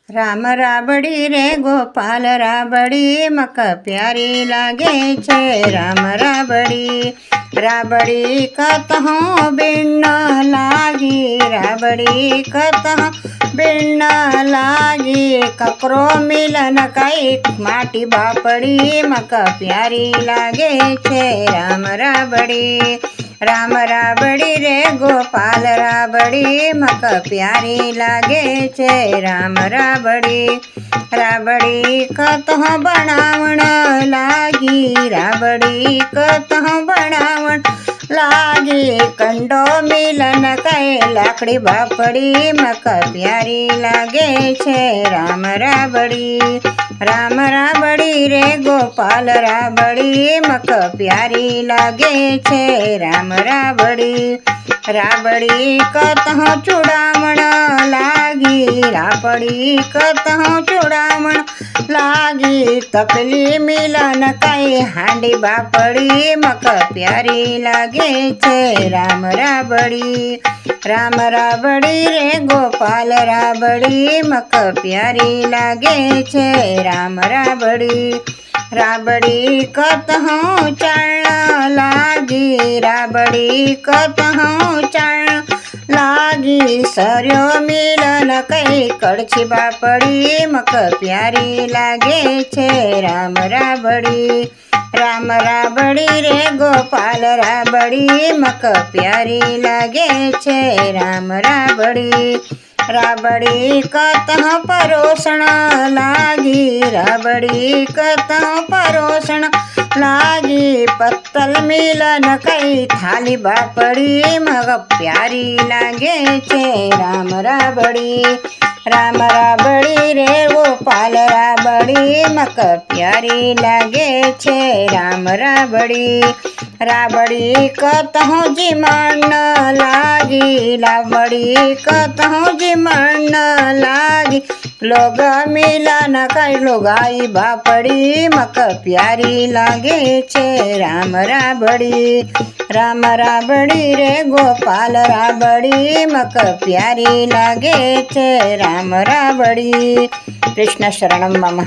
राम राबड़ी रे गोपाल राबड़ी मक प्यारी लागे छे। राम राबड़ी राबड़ी कतहों बिन लागी, राबड़ी कतहों बिन लागी। ककरो मिलन कई माटी बापड़ी मक प्यारी लागे छे। राम राबड़ी राम राबड़ी रे गोपाल राबड़ी मक प्यारी लागे छे। राम राबड़ी राबड़ी कतह बनावण लागी, राबड़ी कतह बनावण लागी। कंडो मिलन कई लाकड़ी बापड़ी मक प्यारी लागे छे। राम राबड़ी राम राबड़ी रे गोपाल राबड़ी मक प्यारी लागे छे। राम राबड़ी राबड़ी कतह चूड़ामण लागी, राबड़ी कतह चूड़ामण लागी। तपली मिलन कई हांडी बापड़ी मक प्यारी लागे छे। राम राबड़ी राम राबड़ी रे गोपाल राबड़ी मक प्यारी लागे छे। राम राबड़ी राबड़ी कतहों चढ़ लागी, राबड़ी कतहों चढ़ लागी। सर्यो मिलन कई कड़छी बापड़ी मक प्यारी लागे छे। राम राबड़ी राम राबड़ी रे गोपाल राबड़ी मक प्यारी लागे छे। राम राबड़ी राबड़ी कतह परोसण लागी, राबड़ी कतह परोसण लागी। पत्तल मिलन कई थाली बापड़ी मग प्यारी लागे छे। राम राबड़ी राम राबड़ी रे गोपाल राबड़ी मक प्यारी लागे छे। राम राबड़ी राबड़ी कतह जिमण लागी, राबड़ी कतह जिमण लागी। लोग मिलन कई लोगाई बापड़ी मक प्यारी लागे छे। राम राबड़ी राम राबड़ी रे गोपाल राबड़ी मक प्यारी लागे छे। राम राबड़ी। कृष्ण शरणम मम।